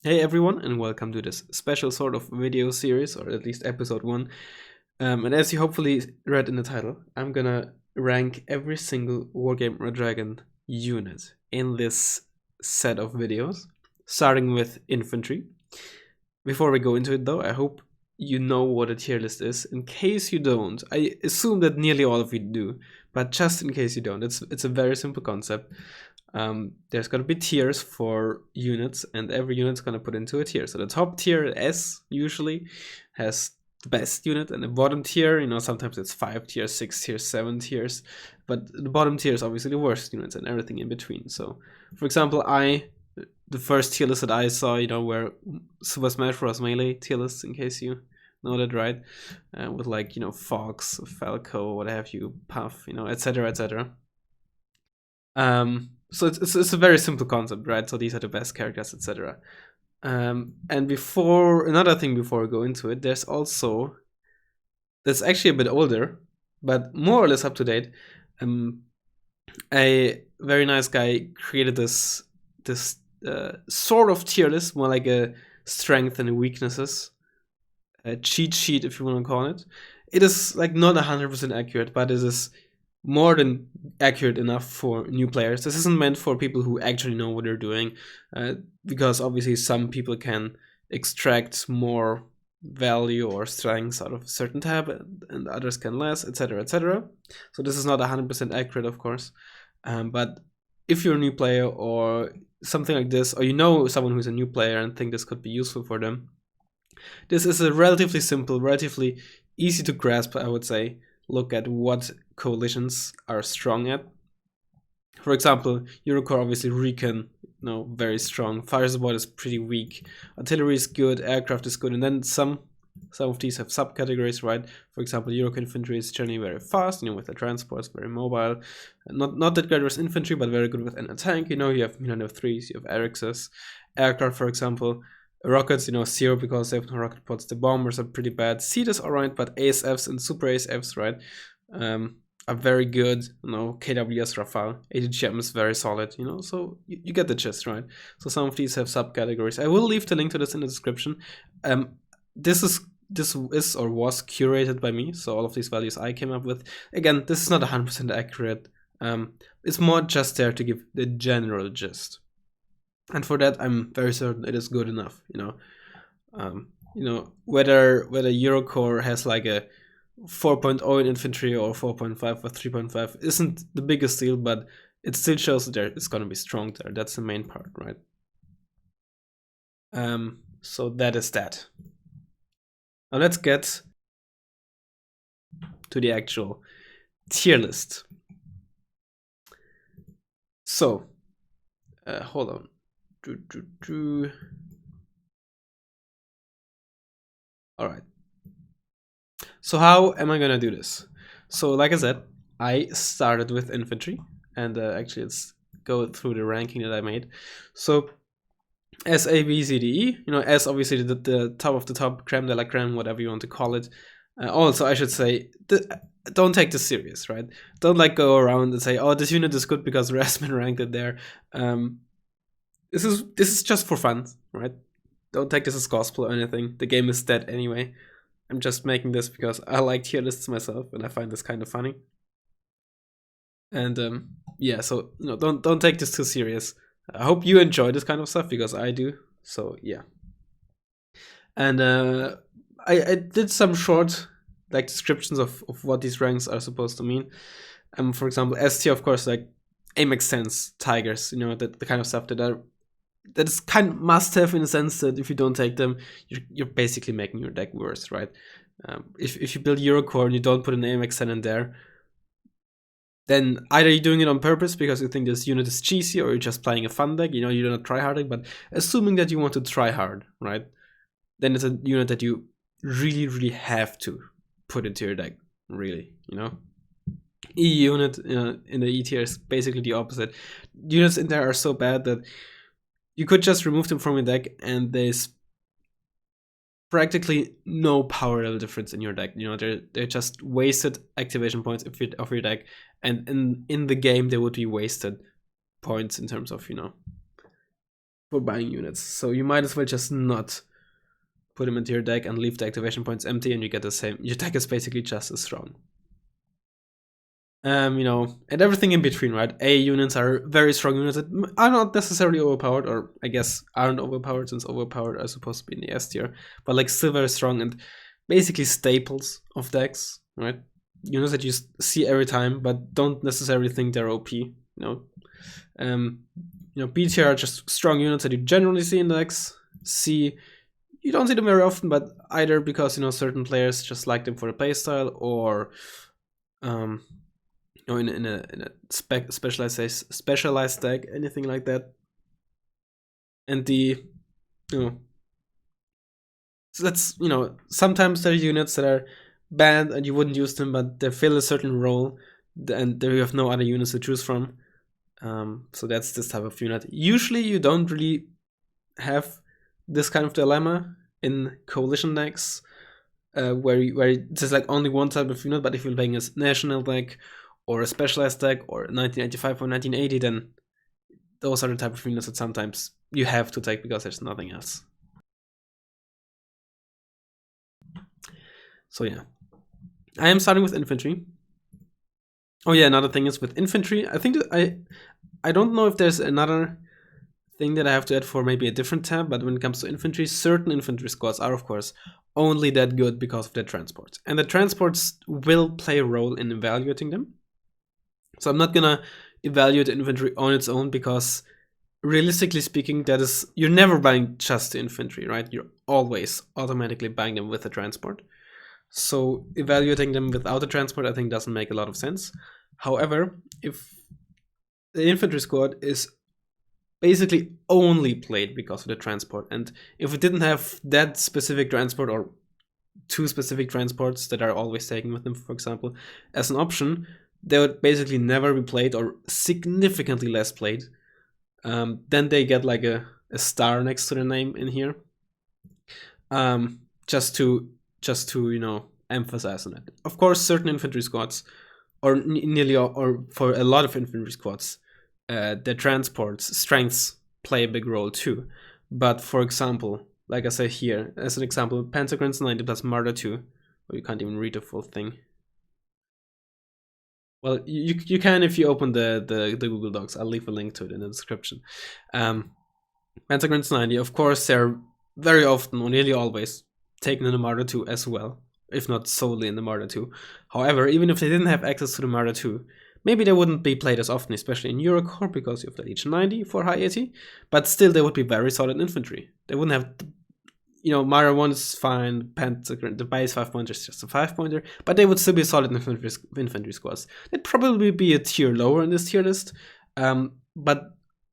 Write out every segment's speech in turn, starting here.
Hey everyone, and welcome to this special sort of video series, or at least episode 1. And as you hopefully read in the title, I'm gonna rank every single Wargame Red Dragon unit in this set of videos, starting with Infantry. Before we go into it though, I hope you know what a tier list is. In case you don't, I assume that nearly all of you do, but just in case you don't, it's a very simple concept. There's going to be tiers for units, and every unit's going to put into a tier. So the top tier, S, usually has the best unit, and the bottom tier, sometimes it's 5 tiers, 6 tiers, 7 tiers, but the bottom tier is obviously the worst units and everything in between. So, for example, the first tier list that I saw, were Super Smash Bros. Melee tier lists, in case you know that, right? With like, Fox, Falco, what have you, Puff, etc., etc. So it's a very simple concept, right? So these are the best characters, etc. And another thing before we go into it, there's also, that's actually a bit older, but more or less up to date. A very nice guy created this sort of tier list, more like a strength and weaknesses, a cheat sheet, if you want to call it. It is like not 100% accurate, but it is more than accurate enough for new players. This isn't meant for people who actually know what they're doing, because obviously some people can extract more value or strengths out of a certain tab, and others can less, etc., etc. So this is not 100% accurate, of course, but if you're a new player or something like this, or you know someone who's a new player and think this could be useful for them, this is a relatively simple, relatively easy to grasp, I would say, look at what coalitions are strong at. For example, Eurocorps, obviously Recon, very strong. Fire support is pretty weak. Artillery is good. Aircraft is good. And then some of these have subcategories, right? For example, Eurocorps infantry is generally very fast, with the transports, very mobile. Not that great with infantry, but very good with an tank. You have Milan F3s, you have ERYXs. Aircraft, for example. Rockets, 0 because they have no rocket pods. The bombers are pretty bad. SEED is alright, but ASFs and Super ASFs, right, are very good. KWS Rafale. ATGM is very solid, so you get the gist, right? So some of these have subcategories. I will leave the link to this in the description. This is or was curated by me, so all of these values I came up with. Again, this is not 100% accurate. It's more just there to give the general gist. And for that, I'm very certain it is good enough. Whether Eurocorps has like a 4.0 in infantry or 4.5 or 3.5 isn't the biggest deal, but it still shows that it's gonna be strong there. That's the main part, right? So that is that. Now let's get to the actual tier list. So, hold on. All right. So how am I gonna do this? So like I said, I started with infantry, and actually let's go through the ranking that I made. So S, A, B, C, D, E. S obviously the top of the top, creme de la creme, whatever you want to call it. Also, I should say, don't take this serious, right? Don't go around and say, oh, this unit is good because Razzmann ranked it there. This is just for fun, right? Don't take this as gospel or anything. The game is dead anyway. I'm just making this because I like tier lists myself, and I find this kind of funny. And yeah, so don't take this too serious. I hope you enjoy this kind of stuff because I do. So yeah. And I did some short descriptions of what these ranks are supposed to mean. For example, S tier, of course, AMX sense tigers, the kind of stuff that is kind of must have, in the sense that if you don't take them, you're basically making your deck worse, right? If you build Eurocorps and you don't put an AMX in there, then either you're doing it on purpose because you think this unit is cheesy, or you're just playing a fun deck, you're not tryharding. But assuming that you want to try hard, right, then it's a unit that you really, really have to put into your deck, really, E unit in the E tier is basically the opposite. Units in there are so bad that you could just remove them from your deck, and there's practically no power level difference in your deck. They're just wasted activation points of your deck, and in the game they would be wasted points in terms of for buying units. So you might as well just not put them into your deck and leave the activation points empty, and you get the same. Your deck is basically just as strong. You know, and everything in between, right? A units are very strong units that are not necessarily overpowered, or I guess aren't overpowered, since overpowered are supposed to be in the S tier, but like still very strong and basically staples of decks, right? Units that you see every time, but don't necessarily think they're OP. You know, B tier are just strong units that you generally see in decks. C, you don't see them very often, but either because, you know, certain players just like them for the playstyle, or you know, in a specialized deck, anything like that. And the, you know, so that's, you know, sometimes there are units that are banned and you wouldn't use them, but they fill a certain role, and there you have no other units to choose from. So that's this type of unit. Usually you don't really have this kind of dilemma in coalition decks, where there's like only one type of unit, but if you're playing a national deck or a specialized deck or 1985 or 1980, then those are the type of units that sometimes you have to take because there's nothing else. So yeah, I am starting with infantry. Oh yeah, another thing is with infantry, I think that I don't know if there's another thing that I have to add for maybe a different tab, but when it comes to infantry, certain infantry squads are of course only that good because of their transports, and the transports will play a role in evaluating them. So I'm not gonna evaluate infantry on its own, because realistically speaking, that is, you're never buying just the infantry, right? You're always automatically buying them with a transport. So evaluating them without a transport, I think, doesn't make a lot of sense. However, if the infantry squad is basically only played because of the transport, and if it didn't have that specific transport, or two specific transports that are always taken with them, for example, as an option, they would basically never be played, or significantly less played. Then they get like a star next to their name in here, just to you know, emphasize on it. Of course, certain infantry squads, or nearly, or for a lot of infantry squads, their transports strengths play a big role too. But for example, like I say here as an example, Pentagrams 90 plus Marder 2, or you can't even read the full thing. Well, you can if you open the Google Docs. I'll leave a link to it in the description. Pentagrams 90, of course, they're very often, or nearly always, taken in the Marder 2 as well, if not solely in the Marder 2. However, even if they didn't have access to the Marder 2, maybe they wouldn't be played as often, especially in Eurocore, because you have the Legion 90 for high AT, but still they would be very solid infantry. They wouldn't have, you know, Marder 1 is fine, Pentagram, the base 5-pointer is just a 5-pointer, but they would still be solid infantry squads. They'd probably be a tier lower in this tier list, but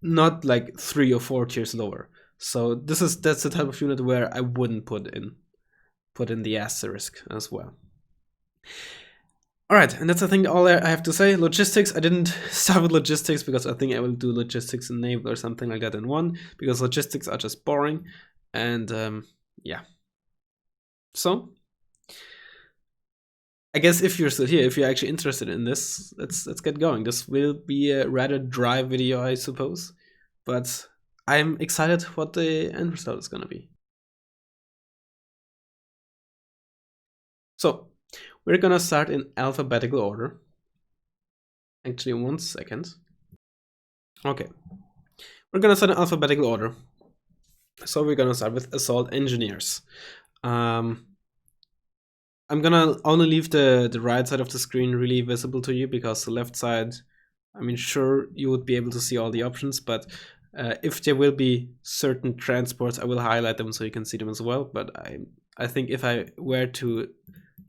not like 3 or 4 tiers lower. So that's the type of unit where I wouldn't put in the asterisk as well. Alright, and that's I think all I have to say. Logistics, I didn't start with logistics because I think I will do logistics in naval or something like that in one, because logistics are just boring. And yeah. So I guess if you're still here, if you're actually interested in this, let's get going. This will be a rather dry video, I suppose, but I'm excited what the end result is gonna be. So we're gonna start in alphabetical order. Actually, 1 second. Okay, we're gonna start in alphabetical order. So we're gonna start with assault engineers. I'm gonna only leave the right side of the screen really visible to you, because the left side, I mean, sure, you would be able to see all the options, but if there will be certain transports, I will highlight them so you can see them as well. But I think if I were to,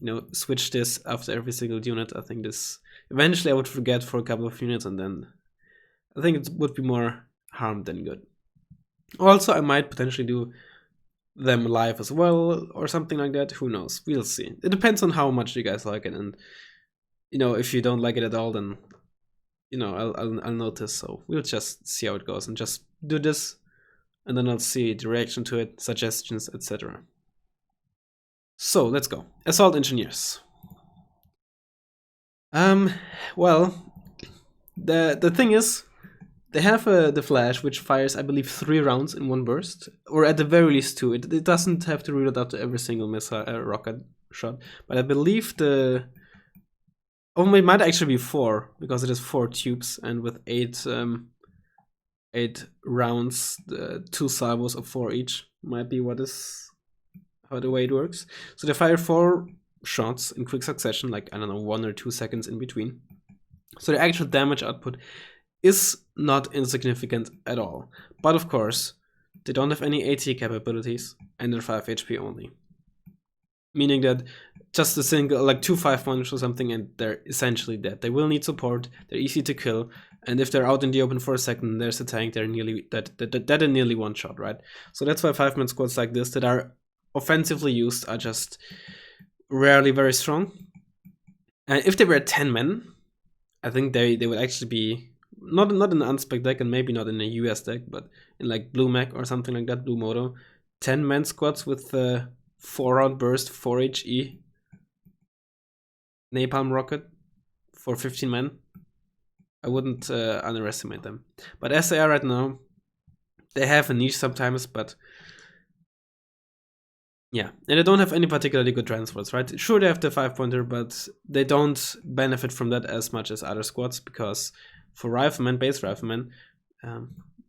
you know, switch this after every single unit, I think this eventually I would forget for a couple of units, and then I think it would be more harm than good. Also, I might potentially do them live as well or something like that. Who knows? We'll see. It depends on how much you guys like it, and you know, if you don't like it at all, then you know, I'll notice. So we'll just see how it goes and just do this, and then I'll see the reaction to it, suggestions, etc. So let's go. Assault engineers. Well, the thing is, they have the flash, which fires, I believe, 3 rounds in one burst, or at the very least 2. It doesn't have to reload after every single missile rocket shot, but I believe the it might actually be 4 because it is 4 tubes, and with 8 rounds, 2 salvos of 4 each might be how the way it works. So they fire 4 shots in quick succession, like, I don't know, 1 or 2 seconds in between. So the actual damage output is not insignificant at all. But of course, they don't have any AT capabilities, and they're 5 HP only. Meaning that just a single, like 2 5-pointers or something, and they're essentially dead. They will need support, they're easy to kill, and if they're out in the open for a second, there's a tank, they're nearly dead in nearly one shot, right? So that's why 5-man squads like this that are offensively used are just rarely very strong. And if they were 10 men, I think they would actually be not in an unspec deck, and maybe not in a US deck, but in like Blue Mech or something like that, Blue Moto. 10-man squads with 4-round burst, 4 HE, napalm rocket for 15 men. I wouldn't underestimate them. But as they are right now, they have a niche sometimes, but yeah, and they don't have any particularly good transfers, right? Sure, they have the 5-pointer, but they don't benefit from that as much as other squads, because for riflemen, base riflemen,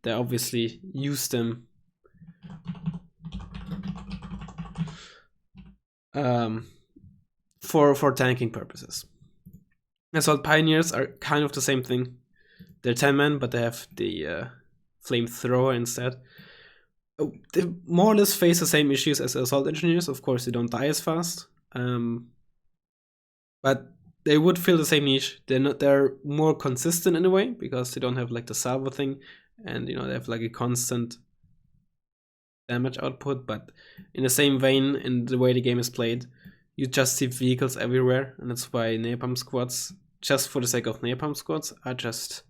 they obviously use them for tanking purposes. Assault Pioneers are kind of the same thing. They're 10 men, but they have the flamethrower instead. They more or less face the same issues as Assault Engineers. Of course, they don't die as fast, but they would fill the same niche. They're more consistent in a way, because they don't have like the salvo thing, and you know, they have like a constant damage output. But in the same vein, in the way the game is played, you just see vehicles everywhere, and that's why napalm squads, just for the sake of napalm squads, are just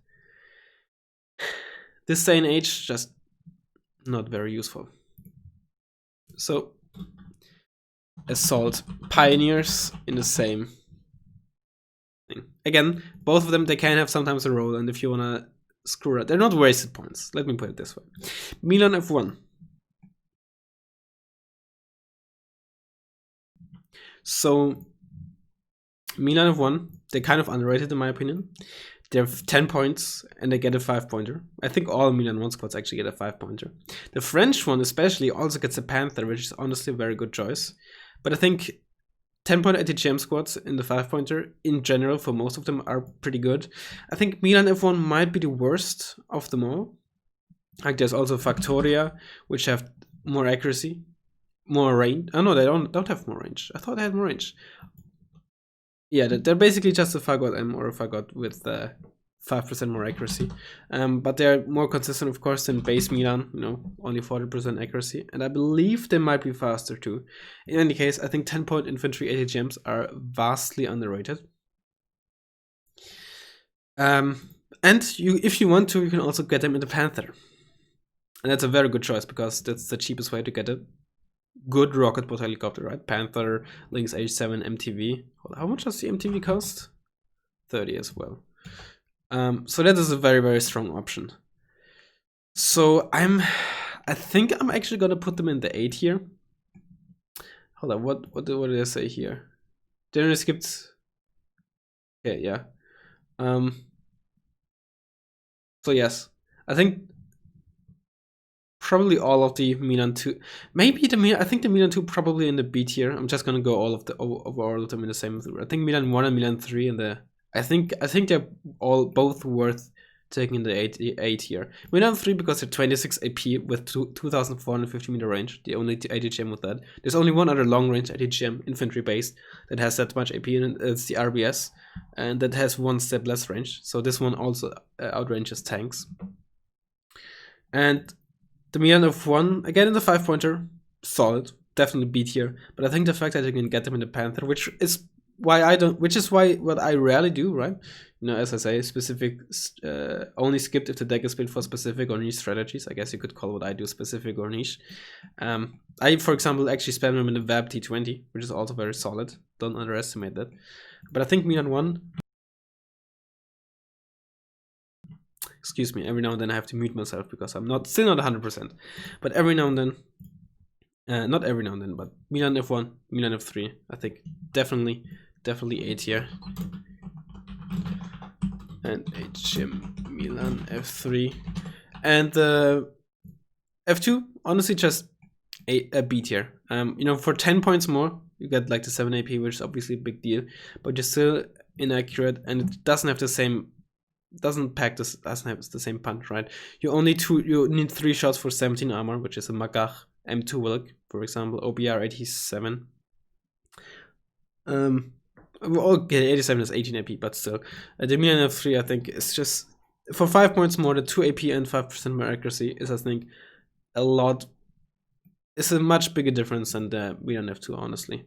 this day and age just not very useful. So Assault Pioneers in the same thing. Again, both of them, they can have sometimes a role, and if you wanna screw it, they're not wasted points. Let me put it this way. Milan F1. So Milan F1, they're kind of underrated in my opinion. They have 10 points and they get a 5-pointer. I think all Milan 1 squads actually get a 5-pointer. The French one especially also gets a Panther, which is honestly a very good choice. But I think 10-point ATGM squads in the 5-pointer in general for most of them are pretty good. I think Milan F1 might be the worst of them all. Like there's also Factoria, which have more accuracy, more range. Oh no, they don't have more range. I thought they had more range. Yeah, they're basically just a Fagot M or a Fagot with 5% more accuracy. But they're more consistent, of course, than base Milan, you know, only 40% accuracy. And I believe they might be faster too. In any case, I think 10-point infantry ATGMs are vastly underrated. And if you want to, you can also get them in the Panther. And that's a very good choice, because that's the cheapest way to get it. Good rocket bot helicopter, right? Panther, Lynx H7 MTV. How much does the MTV cost? 30 as well. So that is a very, very strong option. So I think I'm actually gonna put them in the 8 here. Hold on, what did I say here? Generally skipped. Okay, yeah. So yes, I think probably all of the Milan 2, maybe I think the Milan 2 probably in the B tier. I'm just gonna go all of them in the same. I think Milan 1 and Milan 3 in the. I think they're both worth taking in the 8 tier. Milan 3 because they're 26 AP with 2,450 meter range. The only ATGM with that. There's only one other long range ATGM infantry based that has that much AP in it. It's the RBS, and that has 1 step less range. So this one also outranges tanks. And the Milan F1, again in the 5-pointer, solid, definitely B tier. But I think the fact that you can get them in the Panther, which is why what I rarely do, right? You know, as I say, specific, only skipped if the deck is built for specific or niche strategies. I guess you could call what I do specific or niche. I, for example, actually spam them in the VAB T20, which is also very solid. Don't underestimate that. But I think Milan 1. Excuse me, every now and then I have to mute myself because I'm still not 100%. But every now and then, not every now and then, but Milan F1, Milan F3, I think definitely A tier. And ATGM Milan F3. And F2, honestly, just a B tier. You know, for 10 points more, you get like the 7 AP, which is obviously a big deal, but you're still inaccurate, and it doesn't have the same, doesn't have the same punch, right? You need 3 shots for 17 armor, which is a Magach M2 Wilk, for example, OBR 87. Okay, 87 is 18 AP, but still. The Milan F3, I think, is just, for 5 points more, the 2 AP and 5% more accuracy is, I think, a lot. It's a much bigger difference than the Milan F2, honestly.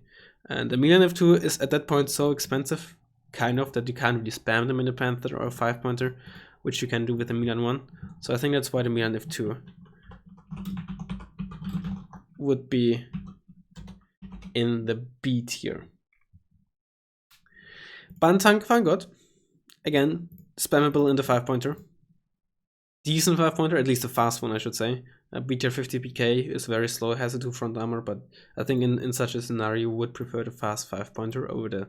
And the Milan F2 is at that point so expensive, kind of, that you can't really spam them in a Panther or a 5-pointer, which you can do with the Milan 1. So I think that's why the Milan F2 would be in the B tier. Bantank Fagot, again, spammable in the 5-pointer. Decent 5-pointer, at least a fast one, I should say. B tier 50 PK is very slow, has a 2 front armor, but I think in such a scenario you would prefer the fast 5-pointer over the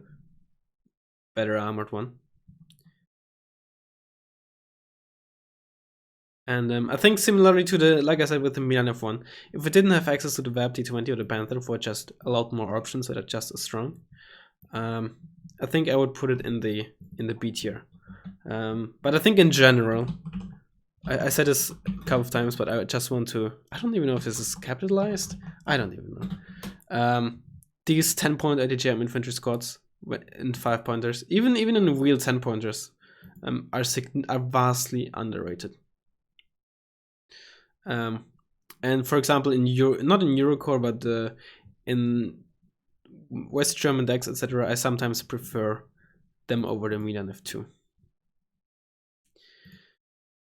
better armored one. And I think similarly to the, like I said with the Milan F1, if it didn't have access to the VAP T20 or the Panther for just a lot more options that are just as strong, I think I would put it in the B tier. But I think in general, I said this a couple of times, but I just want to, I don't even know if this is capitalized. I don't even know. These 10-point ATGM infantry squads in 5-pointers, even in the real 10-pointers, are vastly underrated. And for example, not in Eurocore, but in West German decks, etc., I sometimes prefer them over the Milan F2.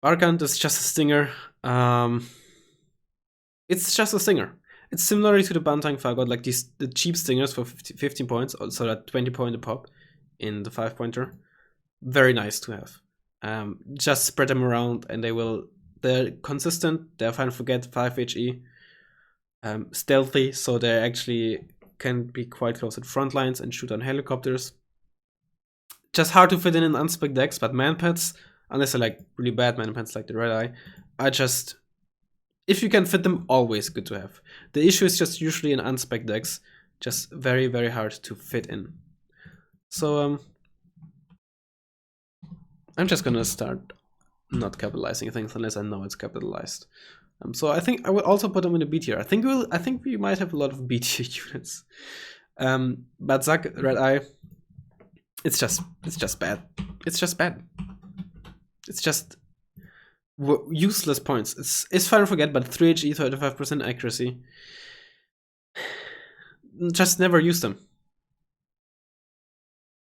Barkan is just a stinger. It's just a stinger. It's similar to the Bantank Fagot, like the cheap stingers for 15 points, also that 20 point a pop in the 5-pointer. Very nice to have. Just spread them around, and they're consistent. They're fine. Forget 5 HE. Stealthy, so they actually can be quite close at front lines and shoot on helicopters. Just hard to fit in unspec decks, but manpads, unless they're like really bad manpads like the Red Eye, are just, if you can fit them, always good to have. The issue is just usually in unspec decks, just very, very hard to fit in. So I'm just gonna start not capitalizing things unless I know it's capitalized. So I think I will also put them in the B tier. I think we might have a lot of B tier units. Bazak, Red Eye, it's just bad. It's just bad. It's just useless points. It's fine to forget, but 3 HE, 35% accuracy. Just never use them.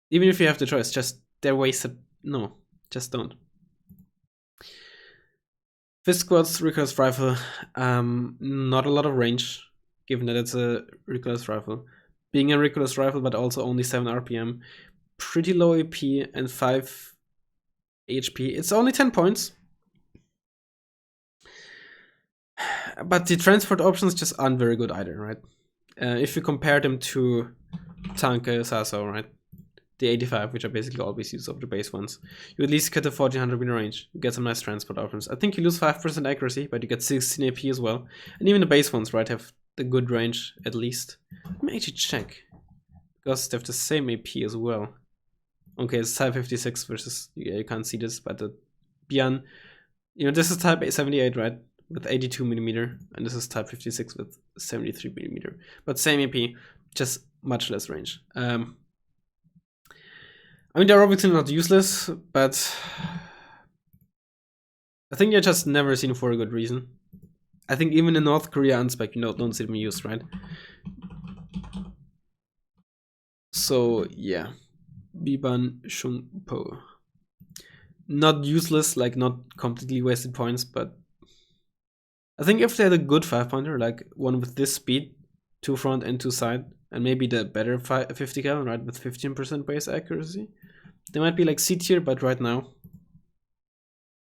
Even if you have the choice, just they're wasted. No, just don't. Fist squads, recoilless rifle, not a lot of range, given that it's a recoilless rifle. Being a recoilless rifle, but also only 7 RPM, pretty low AP and 5 HP. It's only 10 points. But the transport options just aren't very good either, right? If you compare them to Tanke, Sasso, right? The 85, which I basically always use of the base ones. You at least get the 1400 meter range. You get some nice transport options. I think you lose 5% accuracy, but you get 16 AP as well. And even the base ones, right, have the good range at least. Let me actually check. Because they have the same AP as well. Okay, it's type 56 versus, yeah, you can't see this, but the Bian, you know, this is type 78, right? With 82 millimeter, and this is type 56 with 73 millimeter. But same AP, just much less range. I mean, they're obviously not useless, but I think they're just never seen for a good reason. I think even in North Korea unspec, you know, don't see them used, right? So yeah, Bibanchungpo. Not useless, like not completely wasted points, but I think if they had a good 5-pointer, like one with this speed, 2 front and 2 side, and maybe the better 50 cal, right, with 15% base accuracy, they might be like C tier, but right now,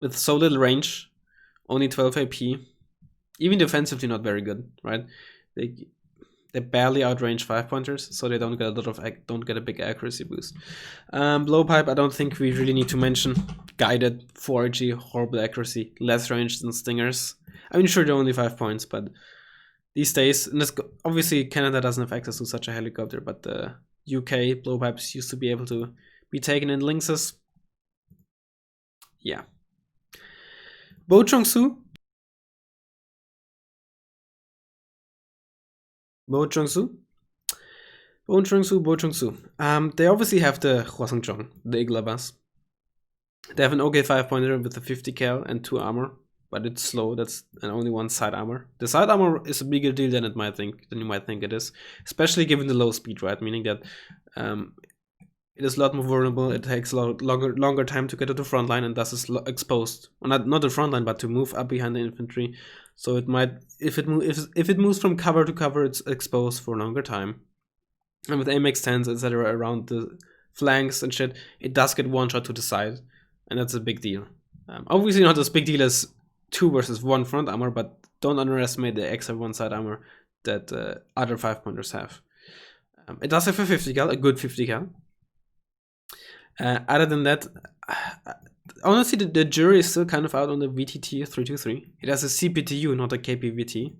with so little range, only 12 AP, even defensively not very good, right? They barely outrange 5-pointers, so they don't get a big accuracy boost. Blowpipe, I don't think we really need to mention. Guided, 4G, horrible accuracy, less range than Stingers. I mean, sure, they're only 5 points, but these days, and obviously Canada doesn't have access to such a helicopter, but the UK blowpipes used to be able to be taken in Lynxes. Yeah. Bochongsu. They obviously have the Hwasongchong, the Igla-1. They have an okay 5-pointer with a 50 cal and 2 armor, but it's slow. That's only 1 side armor. The side armor is a bigger deal than you might think it is, especially given the low speed, right? Meaning that it is a lot more vulnerable. It takes a lot longer time to get to the front line, and thus is exposed. Well, not the front line, but to move up behind the infantry. So it might, if it moves from cover to cover, it's exposed for a longer time. And with aim extends, etc., around the flanks and shit, it does get one shot to the side, and that's a big deal. Obviously not as big deal as 2 versus 1 front armor, but don't underestimate the extra 1 side armor that other 5-pointers have. It does have a 50 cal, a good 50 cal. Other than that, honestly, the jury is still kind of out on the VTT 323. It has a CPTU, not a KPVT,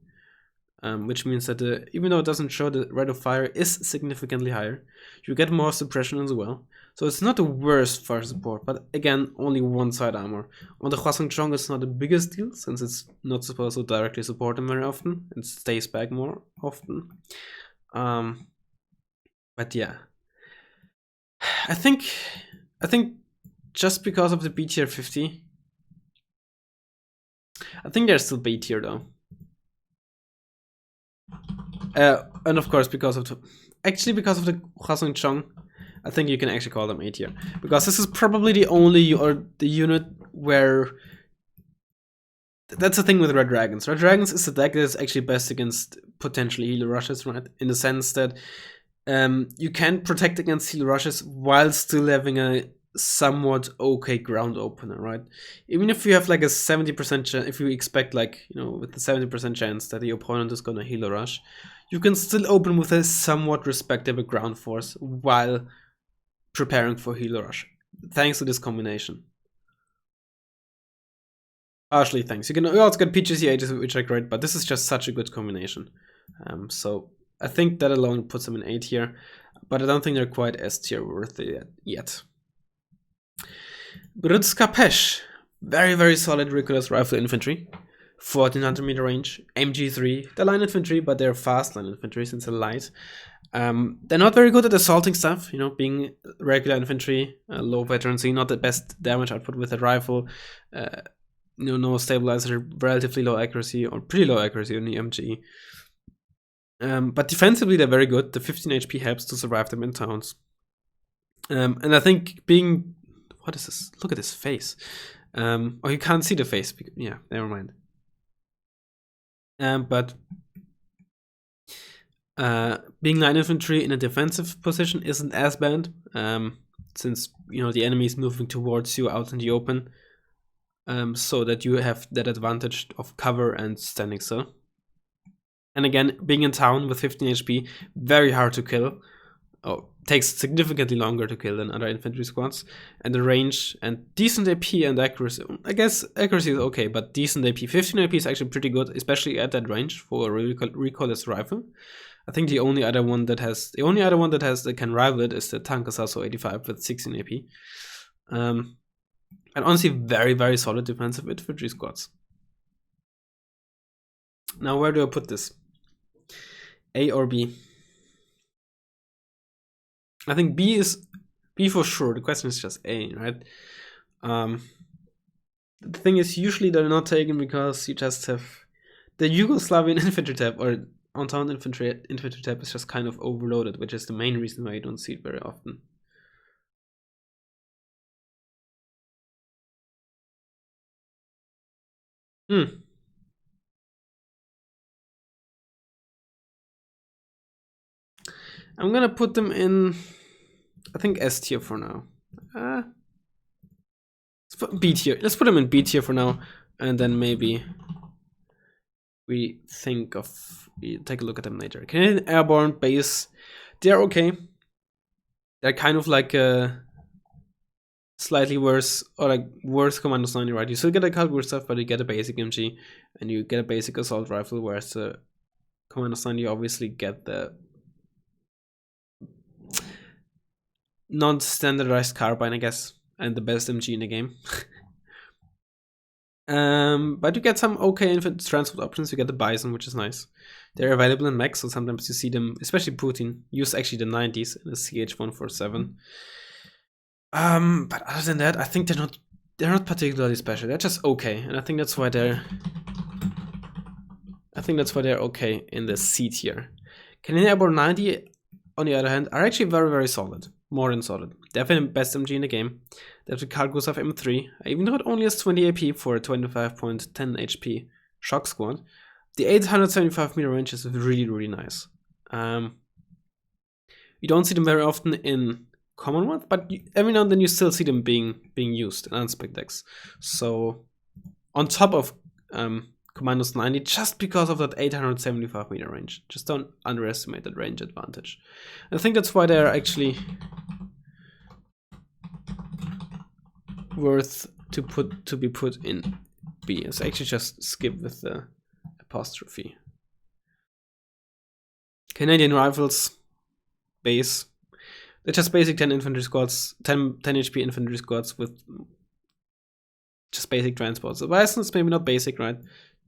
which means that even though it doesn't show, the rate of fire is significantly higher. You get more suppression as well. So it's not the worst fire support, but again, only 1 side armor. On the Hwasongchong, it's not the biggest deal, since it's not supposed to directly support them very often. It stays back more often. But yeah. I think just because of the B tier 50, I think they're still B tier though. And of course, because of the Hwasongchong, I think you can actually call them A tier, because this is probably the only the unit where that's the thing with Red Dragons. Red Dragons is a deck that is actually best against potentially healer rushes, right? In the sense that you can protect against healer rushes while still having a somewhat okay ground opener, right? Even if you have like a 70% chance, if you expect like, with the 70% chance that the opponent is gonna healer rush, you can still open with a somewhat respectable ground force while preparing for healer rush, thanks to this combination. Partially thanks. You also get PGC-Ages, which are great, but this is just such a good combination. So I think that alone puts them in A tier, but I don't think they're quite S tier worthy yet. Brdska Pes, very, very solid Ridiculous Rifle Infantry, 1400 meter range, MG3. They're line infantry, but they're fast line infantry since they're light. They're not very good at assaulting stuff, being regular infantry, low veterancy, not the best damage output with a rifle, no stabilizer, relatively low accuracy, or pretty low accuracy on the MG. But defensively, they're very good. The 15 HP helps to survive them in towns. And I think being... What is this? Look at his face. Oh, you can't see the face. Yeah, never mind. But being line infantry in a defensive position isn't as bad, since the enemy is moving towards you out in the open, so that you have that advantage of cover and standing still. And again, being in town with 15 HP, very hard to kill. Takes significantly longer to kill than other infantry squads, and the range and decent AP and accuracy. I guess accuracy is okay, but decent AP. 15 AP is actually pretty good, especially at that range for a recoilless rifle. I think the only other one that can rival it is the Tankasaso 85 with 16 AP. And honestly, very, very solid defensive infantry squads. Now, where do I put this? A or B? I think B is B for sure. The question is just A, right? The thing is, usually they're not taken because you just have the Yugoslavian infantry tab, or Entente infantry tab is just kind of overloaded, which is the main reason why you don't see it very often. I'm gonna put them in, I think, S tier for now. B tier. Let's put them in B tier for now, and then maybe we take a look at them later. Canadian Airborne base, they're okay. They're kind of like a slightly worse, or like worse Commandos 90, right? You still get a cavalry stuff, but you get a basic MG and you get a basic assault rifle, whereas the Commandos 90 you obviously get the non-standardized carbine, I guess, and the best MG in the game. But you get some okay infantry transport options. You get the Bison, which is nice. They're available in mechs, so sometimes you see them, especially Putin, use actually the 90s in a CH-147. But other than that, I think they're not particularly special. They're just okay, and I think that's why they're okay in the C tier. Canadian Airborne 90, on the other hand, are actually very, very solid. More than solid. They have the best MG in the game. They have the Cargos of M3, even though it only has 20 AP for a 25.10 HP shock squad. The 875 meter range is really, really nice. You don't see them very often in Commonwealth, but every now and then you still see them being used in unspec decks. So on top of Commandos 90, just because of that 875 meter range, just don't underestimate that range advantage. I think that's why they're actually worth to be put in B. It's actually just skip with the apostrophe. Canadian Rifles base. They're just basic 10 infantry squads, 10 HP infantry squads with just basic transports. The Bison is maybe not basic, right?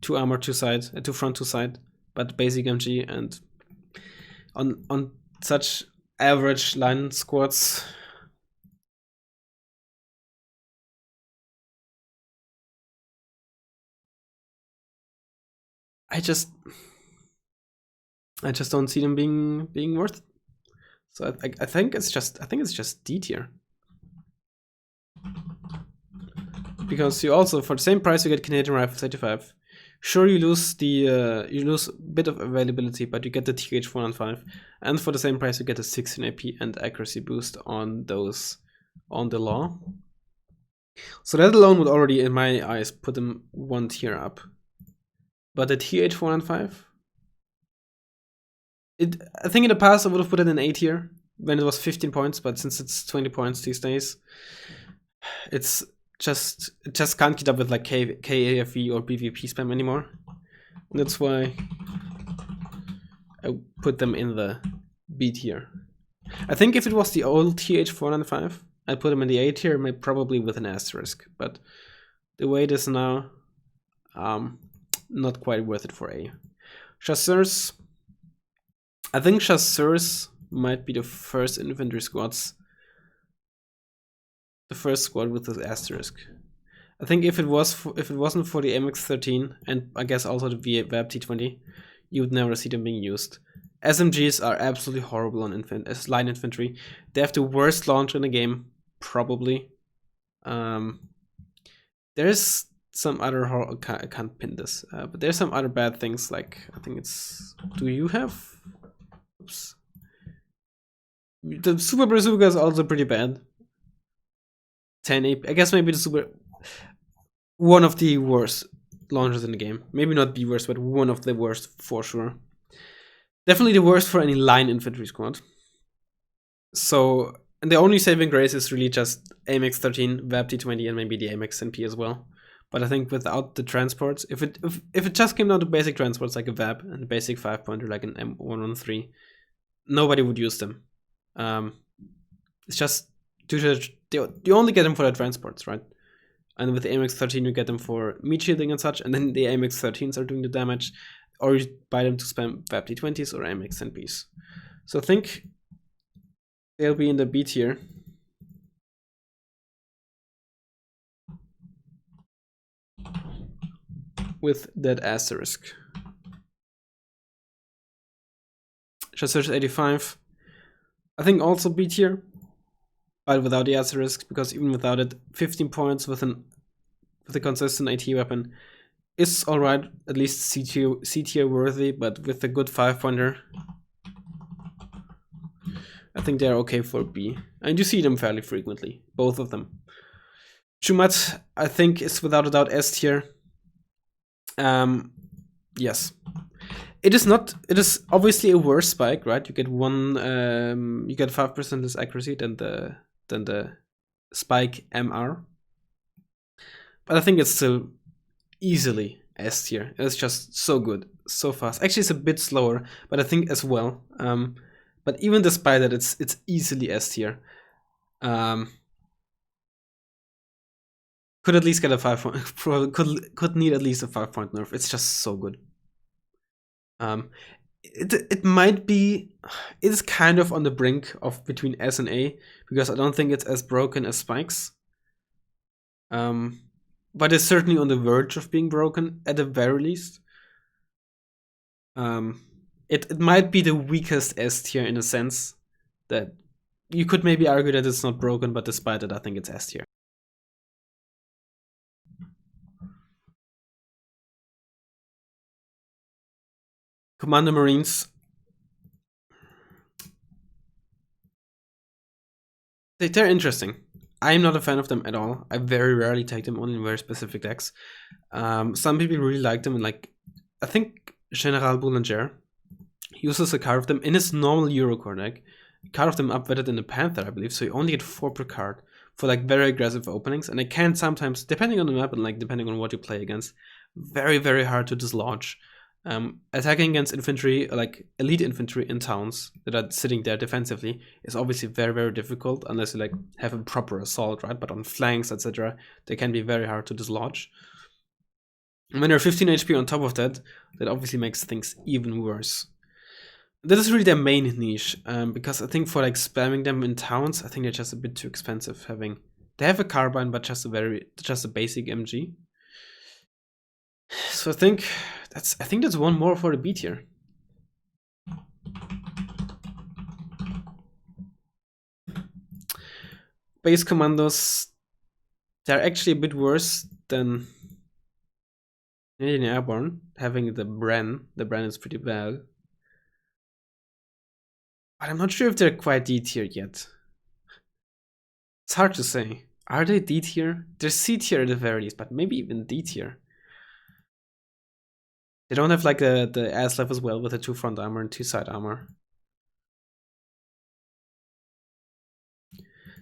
2 armor, 2 side, 2 front, 2 side, but basic MG, and on such average line squads, I just don't see them being worth it. So I think it's just D tier. Because you also, for the same price, you get Canadian Rifles 85. Sure, you lose a bit of availability, but you get the TH-115, and for the same price, you get a 16 AP and accuracy boost on those on the law. So that alone would already, in my eyes, put them 1 tier up. But the TH-115, I think in the past I would have put it in A tier when it was 15 points, but since it's 20 points these days, it just can't keep up with like KAFE or PvP spam anymore. And that's why I put them in the B tier. I think if it was the old TH-495, I'd put them in the A tier, maybe probably with an asterisk. But the way it is now, not quite worth it for A. Chasseurs. I think Chasseurs might be the first infantry squads. The first squad with this asterisk. I think if it wasn't for the MX-13 and I guess also the VAB T20, you would never see them being used. SMGs are absolutely horrible on as line infantry. They have the worst launcher in the game, probably. There's some other I can't pin this, but there's some other bad things. Like I think it's. Do you have? Oops. The Super Bazooka is also pretty bad. 10 AP. I guess maybe the Super. One of the worst launchers in the game. Maybe not the worst, but one of the worst for sure. Definitely the worst for any line infantry squad. So, and the only saving grace is really just AMX-13, VAB T20, and maybe the AMX-NP as well. But I think without the transports, if it just came down to basic transports like a VAB and a basic 5-pointer like an M113, nobody would use them. It's just you only get them for the transports, right? And with the AMX-13 you get them for meat shielding and such, and then the AMX-13s are doing the damage, or you buy them to spam VAB T20s or AMX-NPs. So I think they'll be in the B tier. With that asterisk. Chasseurs 85. I think also B tier, but without the asterisk, because even without it, 15 points with a consistent AT weapon is alright, at least C tier worthy, but with a good 5-pointer, I think they're okay for B. And you see them fairly frequently, both of them. Chu-Mat, I think, is without a doubt S tier. Yes. It is not. It is obviously a worse spike, right? You get you get 5% less accuracy than the spike MR. But I think it's still easily S tier. It's just so good, so fast. Actually, it's a bit slower, but I think as well. But even despite that, it's easily S tier. Could at least get a 5 point. Could need at least a 5-point nerf. It's just so good. It might be. It is kind of on the brink of between S and A because I don't think it's as broken as spikes. But it's certainly on the verge of being broken at the very least. It might be the weakest S tier in a sense that you could maybe argue that it's not broken, but despite it, I think it's S tier. Commando-Marines. They're interesting. I'm not a fan of them at all. I very rarely take them, only in very specific decks. Some people really like them, and like I think General Boulanger uses a card of them in his normal Eurocore deck. A card of them upwetted in the Panther, I believe. So you only get 4 per card for like very aggressive openings, and it can sometimes, depending on the map and like depending on what you play against, very hard to dislodge. Attacking against infantry, like elite infantry in towns that are sitting there defensively, is obviously very difficult unless you like have a proper assault, right? But on flanks, etc., they can be very hard to dislodge. And when they're 15 HP on top of that, that obviously makes things even worse. That is really their main niche, because I think for like spamming them in towns, I think they're just a bit too expensive. They have a carbine, but just a basic MG. So I think that's one more for the B tier. Base commandos, they're actually a bit worse than Airborne, having the Bren. The Bren is pretty bad. But I'm not sure if they're quite D tier yet. It's hard to say. Are they D tier? They're C tier at the very least, but maybe even D tier. They don't have like the ass left as well with the 2 front armor and 2 side armor.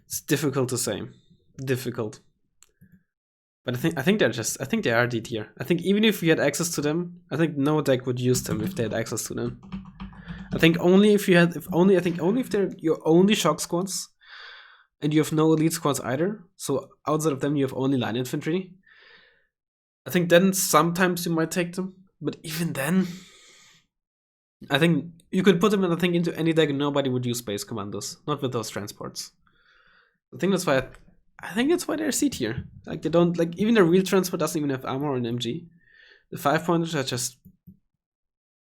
It's difficult to say. Difficult. But I think they are D tier. I think even if we had access to them, I think no deck would use them if they had access to them. I think only if they're your only shock squads and you have no elite squads either. So outside of them you have only line infantry. I think then sometimes you might take them. But even then, I think you could put them into any deck and nobody would use space commandos. Not with those transports. I think that's why they're C tier. Like they don't like even the real transport doesn't even have armor or an MG. The 5-pointers are just,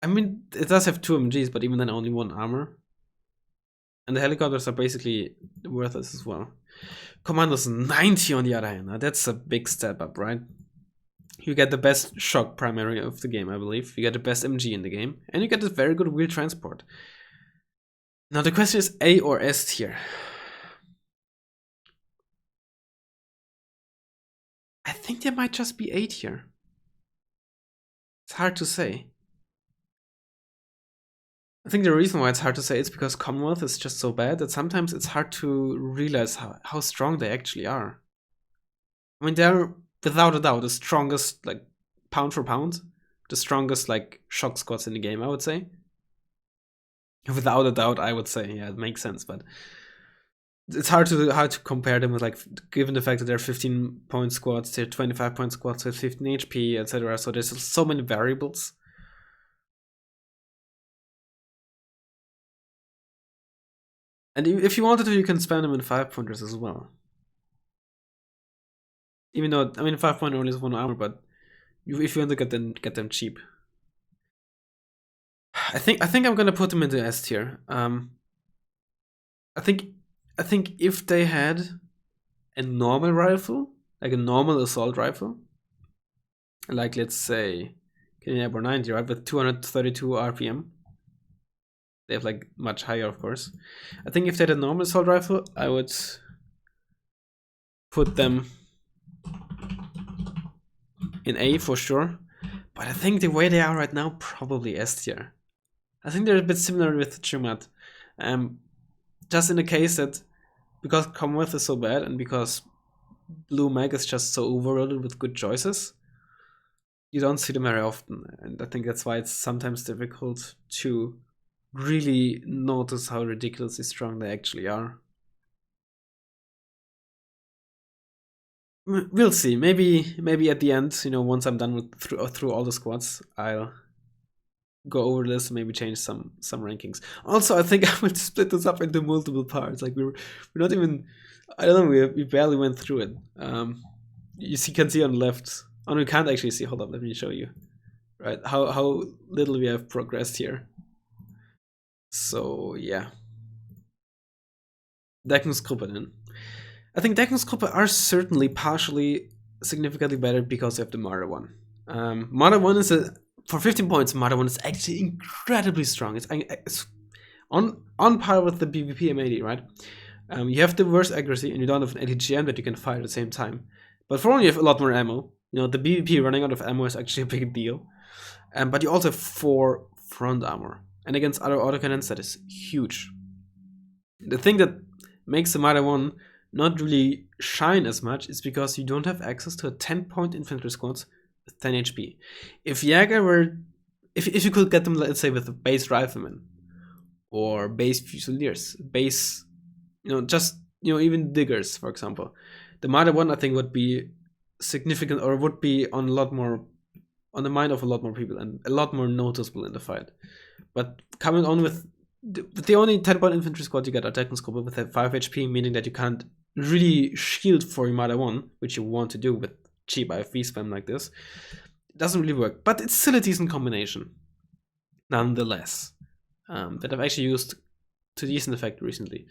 I mean, it does have 2 MGs, but even then only 1 armor. And the helicopters are basically worthless as well. Commandos 90 on the other hand. Now that's a big step up, right? You get the best shock primary of the game, I believe. You get the best MG in the game. And you get this very good wheel transport. Now the question is A or S tier. I think they might just be A tier. It's hard to say. I think the reason why it's hard to say is because Commonwealth is just so bad that sometimes it's hard to realize how strong they actually are. I mean, they're without a doubt the strongest, like pound for pound, the strongest like shock squads in the game, I would say. Without a doubt, I would say, yeah, it makes sense, but it's hard to compare them with, like, given the fact that they're 15-point squads, they're 25-point squads with 15 HP, etc. So there's so many variables. And if you wanted to, you can spam them in 5-pointers as well. Even though, I mean, 5-point only has 1 armor, but if you want to get them cheap. I think I'm gonna put them into S tier. I think if they had a normal rifle, like a normal assault rifle, like let's say Airborne 90, right, with 232 RPM, they have like much higher, of course. I think if they had a normal assault rifle, I would put them in A for sure. But I think the way they are right now, probably S tier. I think they're a bit similar with Chu-Mat. Just in the case that because Commonwealth is so bad and because Blue Mag is just so overloaded with good choices, you don't see them very often. And I think that's why it's sometimes difficult to really notice how ridiculously strong they actually are. We'll see. Maybe at the end, you know, once I'm done with through all the squads, I'll go over this and maybe change some rankings. Also, I think I would split this up into multiple parts. Like we're not even, I don't know, we barely went through it. You can see on the left. Oh no, you can't actually see. Hold up, let me show you. Right, how little we have progressed here. So yeah. Deckungsgruppe then. I think Deckungsgruppe are certainly partially significantly better because of the Marder 1. Marder 1 is for 15 points, Marder 1 is actually incredibly strong. It's on par with the PvP M80, right? You have the worst accuracy and you don't have an ATGM that you can fire at the same time. But for only you have a lot more ammo. You know, the PvP running out of ammo is actually a big deal. But you also have 4 front armor. And against other autocannons, that is huge. The thing that makes the Marder 1 not really shine as much is because you don't have access to a 10-point infantry squads with 10 HP. If Jäger were, if you could get them, let's say, with a base rifleman or base fusiliers, base, you know, just, you know, even diggers, for example, the Marder 1 I think would be significant, or would be on a lot more, on the mind of a lot more people and a lot more noticeable in the fight. But coming on with the only 10-point infantry squad you get are Deckungsgruppe with a 5 HP, meaning that you can't really shield for your Marder 1, which you want to do with cheap IFV spam like this. It doesn't really work, but it's still a decent combination, nonetheless, that I've actually used to decent effect recently.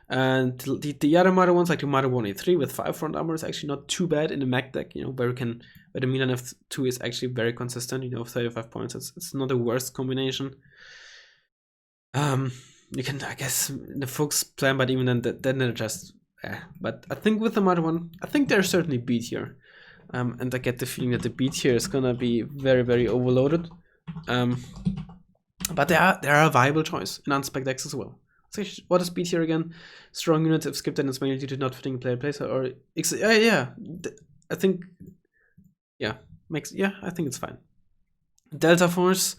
And the other Marder 1s, like the Marder 1A3 with 5 front armor, is actually not too bad in the Mac deck, you know, where the Milan F2 is actually very consistent, you know, 35 points. It's not the worst combination. You can, I guess, the Fuchs plan, but even then they're just, but I think with the Marder 1, I think they're certainly B tier. And I get the feeling that the B tier is gonna be very, very overloaded. But they are a viable choice in unspec decks as well. So what is B tier again? Strong units if skipped and it's mainly due to not fitting player place, or yeah. I think, yeah, I think it's fine. Delta Force,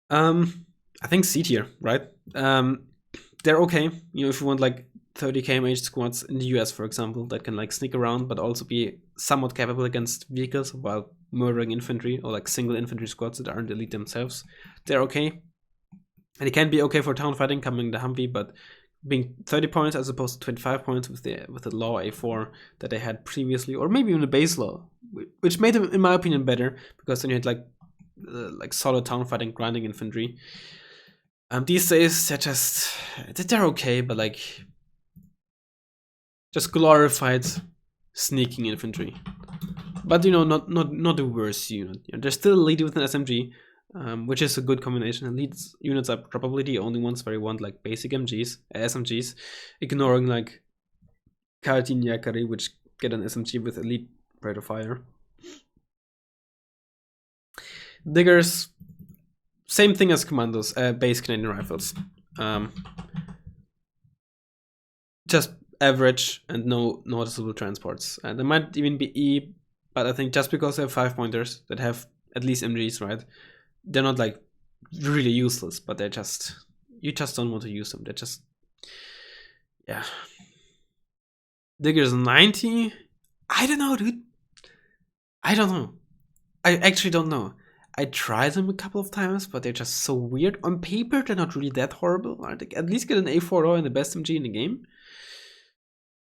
I think C tier, right? They're okay. You know, if you want like 30 kmh squads in the US, for example, that can like sneak around but also be somewhat capable against vehicles while murdering infantry, or like single infantry squads that aren't elite themselves, they're okay. And it can be okay for town fighting coming the Humvee, but being 30 points as opposed to 25 points with the law A4 that they had previously, or maybe even the base law, which made them, in my opinion, better, because then you had like solid town fighting grinding infantry. These days they're okay, but like just glorified sneaking infantry. But you know, not the worst unit. You know, they're still elite with an SMG, which is a good combination. Elite units are probably the only ones where you want like basic SMGs, ignoring like Yakari, which get an SMG with elite rate of fire. Diggers, same thing as Commandos, base Canadian rifles. Just average and no noticeable transports. There might even be E, but I think just because they have 5-pointers that have at least MGs, right? They're not like really useless, but they're just, you just don't want to use them. They're just, yeah. Diggers 90? I don't know, dude. I don't know. I actually don't know. I tried them a couple of times, but they're just so weird. On paper, they're not really that horrible. Right? They at least get an A4O and the best MG in the game.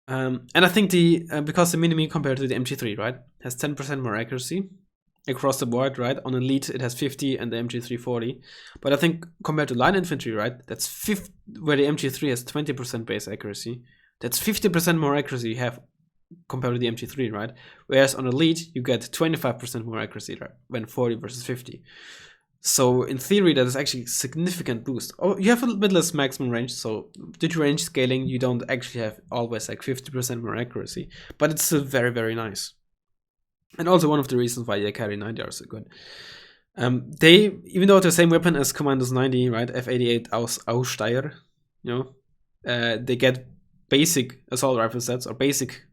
And I think because the mini-me compared to the MG3, right, has 10% more accuracy across the board, right? On elite, it has 50 and the MG3 40. But I think compared to line infantry, right, that's where the MG3 has 20% base accuracy. That's 50% more accuracy you have compared to the MG3, right? Whereas on elite, you get 25% more accuracy, right? When 40 versus 50. So in theory, that is actually a significant boost. Oh, you have a bit less maximum range, so due to range scaling, you don't actually have always like 50% more accuracy, but it's still very, very nice. And also one of the reasons why the carry 90 are so good. They, even though they're the same weapon as Commandos 90, right? F88 Aussteiger, you know, they get basic assault rifle sets, or basic,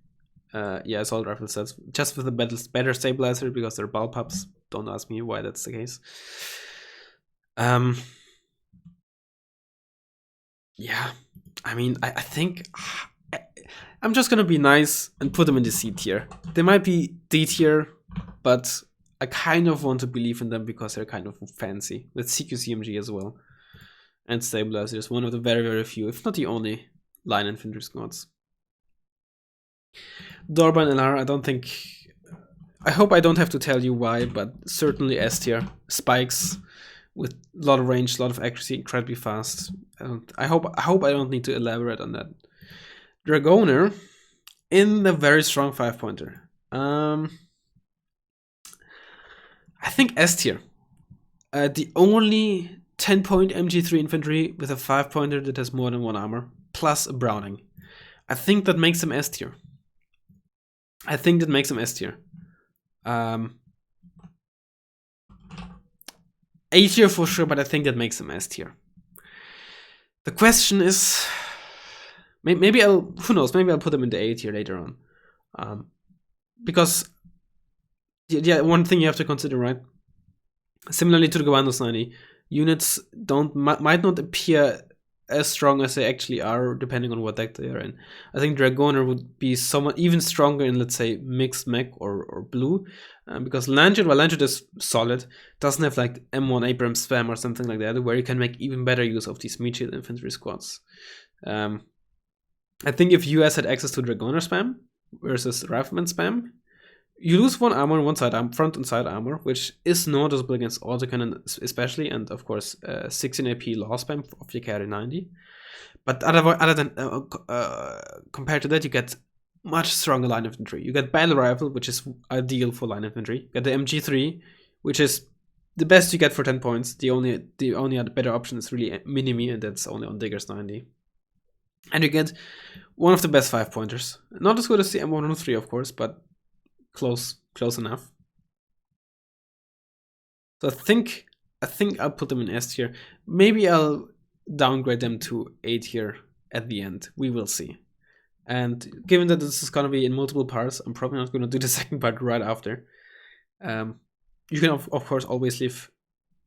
assault rifle sets, just with a better stabilizer because they're Blowpipes. Don't ask me why that's the case. Yeah, I mean, I think I'm just gonna be nice and put them in the C tier. They might be D tier, but I kind of want to believe in them because they're kind of fancy, with CQCMG as well. And stabilizers, one of the very, very few, if not the only, line infantry squads. Dorban-LR, I don't think... I hope I don't have to tell you why, but certainly S tier. Spikes with a lot of range, a lot of accuracy, incredibly fast. I hope I don't need to elaborate on that. Dragoner in the very strong 5-pointer. I think S tier. The only 10-point MG3 infantry with a 5-pointer that has more than 1 armor, plus a Browning. I think that makes them S tier. A tier for sure, but I think that makes them S tier. The question is, maybe who knows, maybe I'll put them in the A tier later on. Because, yeah, one thing you have to consider, right? Similarly to the Commandos 90, units might not appear as strong as they actually are, depending on what deck they are in. I think Dragoner would be somewhat even stronger in, let's say, mixed mech or blue, because Landshut, while Landshut is solid, doesn't have like M1 Abrams spam or something like that, where you can make even better use of these meat shield infantry squads. I think if US had access to Dragoner spam versus Rifleman spam, you lose 1 armor on one side, front and side armor, which is noticeable against autocannon especially, and of course 16 AP law spam of your carry 90. But other than compared to that, you get much stronger line infantry. You get battle rifle, which is ideal for line infantry. You get the MG3, which is the best you get for 10 points. The only other better option is really Minimi, and that's only on Diggers 90. And you get one of the best 5-pointers. Not as good as the M103, of course, but close enough. So I think I'll put them in S tier. Maybe I'll downgrade them to A tier at the end. We will see. And given that this is gonna be in multiple parts, I'm probably not gonna do the second part right after. You can of course always leave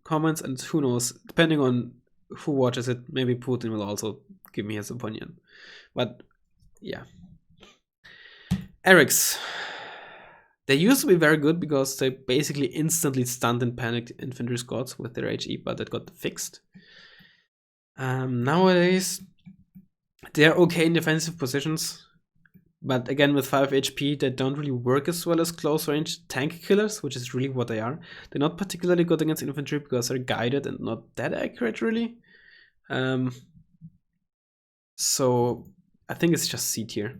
comments, and who knows, depending on who watches it, maybe Putin will also give me his opinion. But yeah. ERYX. They used to be very good because they basically instantly stunned and panicked infantry squads with their HE, but that got fixed. Nowadays, they're okay in defensive positions, but again with 5 HP, they don't really work as well as close range tank killers, which is really what they are. They're not particularly good against infantry because they're guided and not that accurate, really. So I think it's just C tier.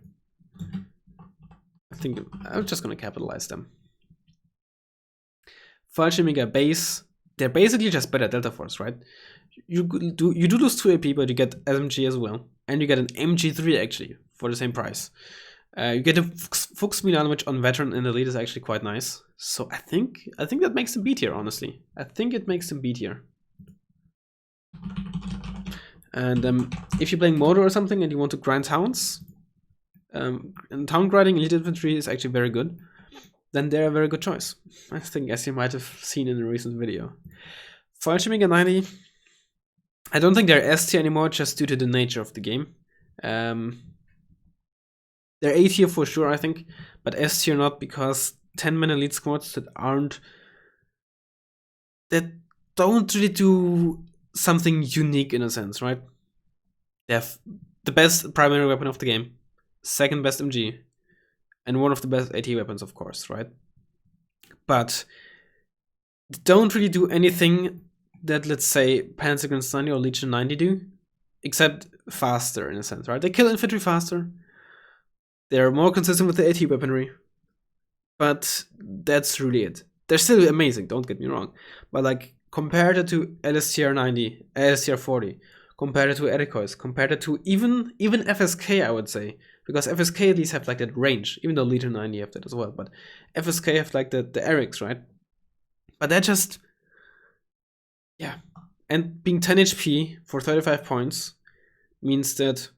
I think I'm just gonna capitalize them. Fallschirmjäger base, they're basically just better Delta Force, right? You do lose 2 AP, but you get SMG as well, and you get an MG3 actually for the same price. You get a Fuchs Milan, which on veteran and elite is actually quite nice. So I think that makes them B tier, honestly. I think it makes them B tier. And if you're playing Motor or something and you want to grind towns, and town grinding elite infantry is actually very good, then they're a very good choice. I think, as you might have seen in a recent video. Fallschirmjäger 90, I don't think they're S tier anymore just due to the nature of the game. They're A tier for sure, I think, but S tier not, because 10-man elite squads that don't really do something unique in a sense, right? They have the best primary weapon of the game, second best MG, and one of the best AT weapons, of course, right? But don't really do anything that, let's say, Panzergrenz 90 or Legion 90 do, except faster in a sense, right? They kill infantry faster. They're more consistent with the AT weaponry, but that's really it. They're still amazing, don't get me wrong, but like compared to LSTR 90, LSTR 40, compared to ERYX, compared to even FSK, I would say, because FSK at least have like that range, even though Legion 90 have that as well, but FSK have like the ERYX, right? But they're just, yeah, and being 10 HP for 35 points means that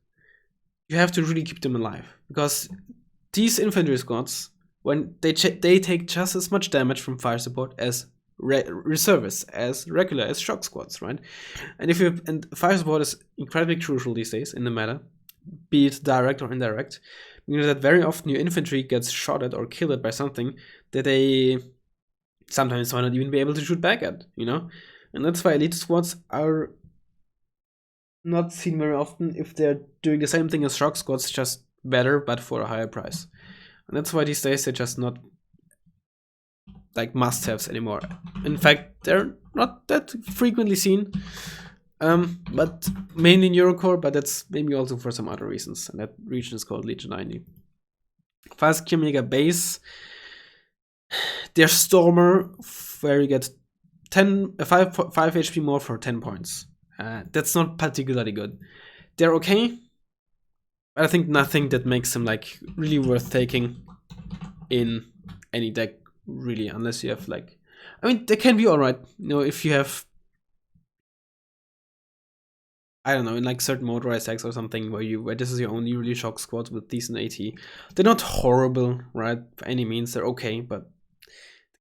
you have to really keep them alive, because these infantry squads, when they take just as much damage from fire support as reservists, as regular, as shock squads, right? And fire support is incredibly crucial these days in the meta, be it direct or indirect, meaning that very often your infantry gets shot at or killed by something that they sometimes might not even be able to shoot back at, you know? And that's why elite squads are not seen very often if they're doing the same thing as shock squads, just better, but for a higher price. And that's why these days they're just not like must-haves anymore. In fact, they're not that frequently seen, but mainly in Eurocore, but that's maybe also for some other reasons, and that region is called Legion 90. Fallschirmjäger base, their Stormer, where you get 5 HP more for 10 points. That's not particularly good. They're okay, but I think nothing that makes them like really worth taking in any deck, really, unless you have like, I mean, they can be alright, you know, if you have, I don't know, in like certain motorized decks or something where this is your only really shock squad with decent AT. They're not horrible, right? By any means, they're okay, but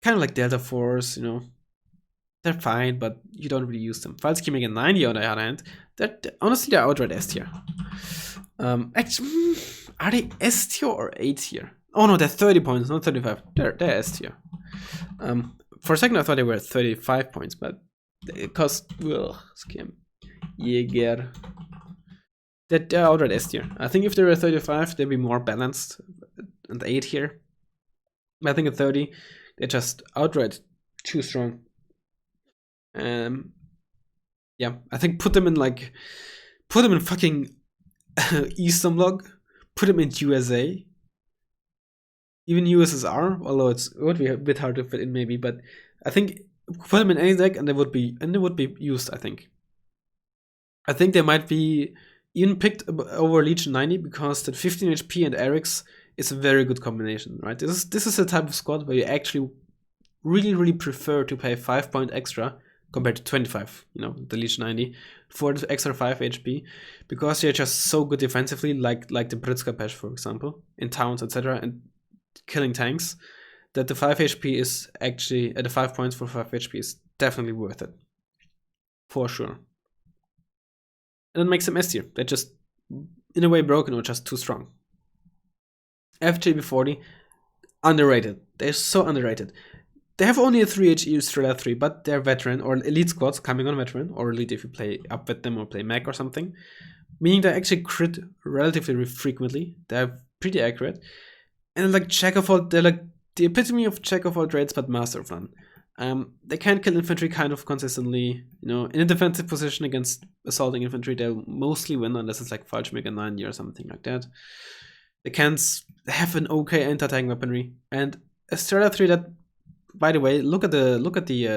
kind of like Delta Force, you know. They're fine, but you don't really use them. Fallskjermjeger 90 on the other hand, honestly they're outright S tier. Actually, are they S tier or A tier? Oh no, they're 30 points, not 35. They're S tier. For a second I thought they were 35 points, but it cost Fallschirmjäger. They're outright S tier. I think if they were 35, they'd be more balanced and A tier. But I think at 30, they're just outright too strong. Yeah, I think put them in fucking Eastern Bloc, put them in USA, even USSR, although it would be a bit hard to fit in maybe, but I think put them in any deck and they would be used, I think. I think they might be even picked over Legion 90 because that 15 HP and ERYX is a very good combination, right? This is a type of squad where you actually really prefer to pay 5 point extra compared to 25, you know, the Legion 90, for the extra 5 HP, because they're just so good defensively, like the Brdska Pes, for example, in towns, etc., and killing tanks, that the 5 HP is actually, the 5 points for 5 HP is definitely worth it. For sure. And it makes them S tier. They're just, in a way, broken or just too strong. FJB40, underrated. They're so underrated. They have only a 3HE Strela-3, but they're veteran or elite squads coming on veteran, or elite if you play up with them or play mech or something. Meaning they actually crit relatively frequently. They're pretty accurate. And like jack of all, they're like the epitome of jack of all trades, but master of none. They can kill infantry kind of consistently. You know, in a defensive position against assaulting infantry, they'll mostly win unless it's like Fallschirmjäger 90 or something like that. They can have an okay anti-tank weaponry, and a Strela-3 that, by the way, look at the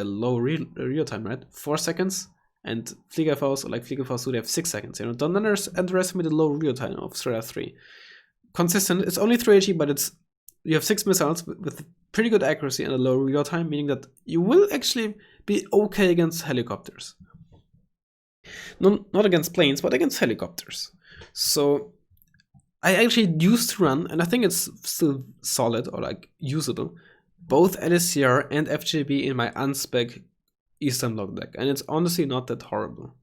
low real time, right? 4 seconds, and Fliegerfaust or like Fliegerfaust 2, they have 6 seconds. You know, don't underestimate the low real time of Strela-3. Consistent. It's only 3 HE, but you have 6 missiles with pretty good accuracy and a low real time, meaning that you will actually be okay against helicopters. Not against planes, but against helicopters. So I actually used to run, and I think it's still solid or like usable, both LSCR and FJB in my unspec Eastern Bloc deck, and it's honestly not that horrible.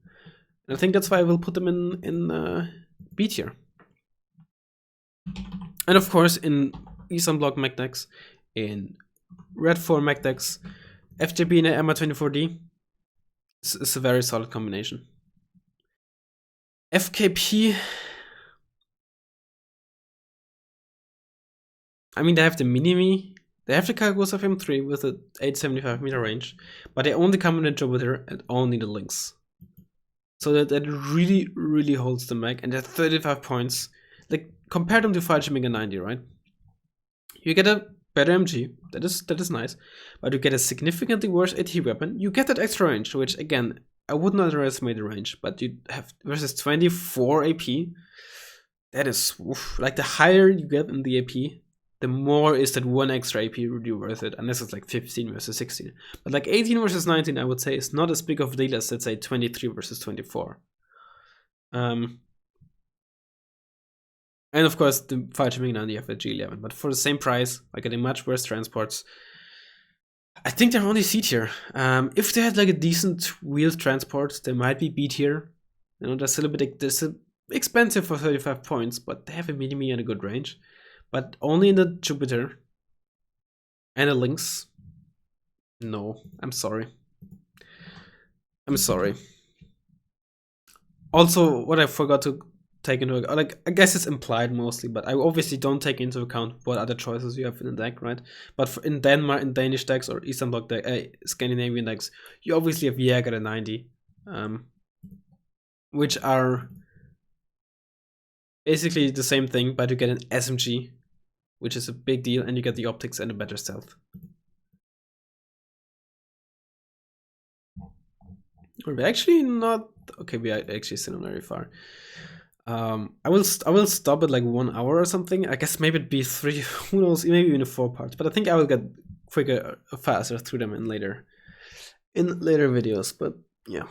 And I think that's why I will put them in B tier. And of course, in Eastern Bloc mech decks, in Red 4 mech decks, FJB and MR24D is a very solid combination. FKP, I mean, they have the Mini-Me, they have the Cargosa FM3 with a 875 meter range, but they only come in a Jupiter and only the Lynx. So that really holds them back, and they're 35 points. Like, compare them to Fallschirmjäger 90, right? You get a better MG, that is nice, but you get a significantly worse AT weapon. You get that extra range, which again I would not underestimate the range, but you have versus 24 AP. That is oof, like the higher you get in the AP, the more is that one extra AP really worth it, unless it's like 15 versus 16. But like 18 versus 19, I would say is not as big of a deal as, let's say, 23 versus 24. And of course, the Fallschirmjäger now you have a G11, but for the same price, by getting much worse transports, I think they're only C tier. If they had like a decent wheeled transport, they might be B tier. You know, they're still a bit expensive for 35 points, but they have a mini-me and a good range. But only in the Jupiter and the Lynx. No, I'm sorry. I'm sorry. Also, what I forgot to take into account, like, I guess it's implied mostly, but I obviously don't take into account what other choices you have in the deck, right? But in Denmark, in Danish decks or Eastern Bloc deck, Scandinavian decks, you obviously have Jäger at 90, which are basically the same thing, but you get an SMG, which is a big deal, and you get the optics and a better stealth. We're actually not okay. We are actually still not very far. I will stop at like 1 hour or something. I guess maybe it'd be 3. Who knows? Maybe even 4 parts. But I think I will get quicker, faster through them in later videos. But yeah.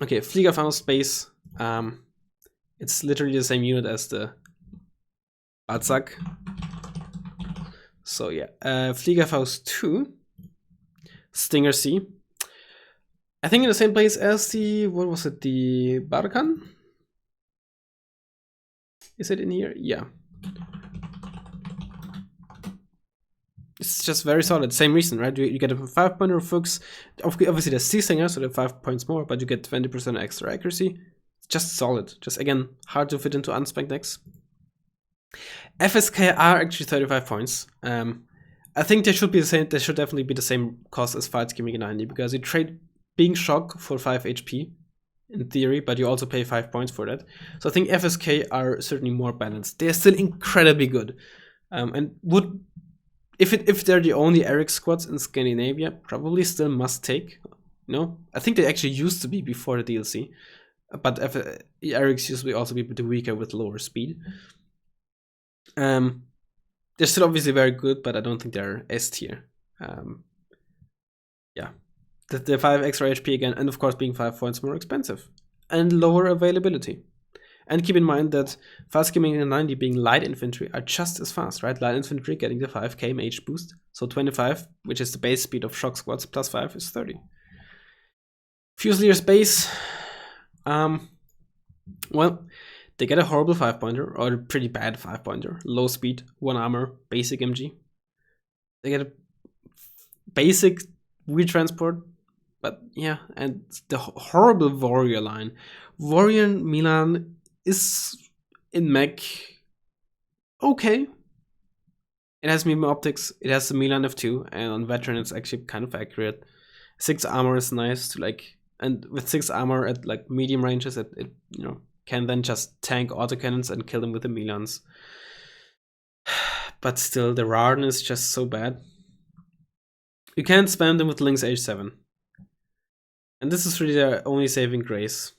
Okay, Fliegerfaust base. It's literally the same unit as the Bazak. So yeah, Fliegerfaust 2, Stinger C. I think in the same place as the, what was it, the Barkan? Is it in here? Yeah. It's just very solid. Same reason, right? You get a 5-pointer Fuchs. Obviously, there's C-Stinger, so they're 5 points more, but you get 20% extra accuracy. It's just solid. Just, again, hard to fit into unspec decks. FSK are actually 35 points. I think they should be the same. They should definitely be the same cost as Fallschirmjäger 90, because you trade Being Shock for 5 HP in theory, but you also pay 5 points for that. So I think FSK are certainly more balanced. They're still incredibly good, and would, if they're the only ERYX squads in Scandinavia, probably still must take. No, I think they actually used to be before the DLC, but ERYX used to also be a bit weaker with lower speed. They're still obviously very good, but I don't think they're S tier. Yeah. The 5 extra HP again, and of course being 5 points more expensive and lower availability. And keep in mind that Fallschirmjäger 90 being light infantry are just as fast, right? Light infantry getting the 5 kmh boost, so 25, which is the base speed of shock squads, plus 5 is 30. Fusiliers base, well, they get a horrible 5-pointer, or a pretty bad 5-pointer, low speed, 1 armor, basic MG. They get a basic wheel transport. But yeah, and the horrible Warrior line. Warrior Milan is in mech okay. It has medium optics, it has the Milan F2, and on veteran it's actually kind of accurate. 6 armor is nice to like, and with 6 armor at like medium ranges, it you know, can then just tank autocannons and kill them with the Milans. But still, the Rarden is just so bad. You can't spam them with Lynx H7. And this is really their only saving grace.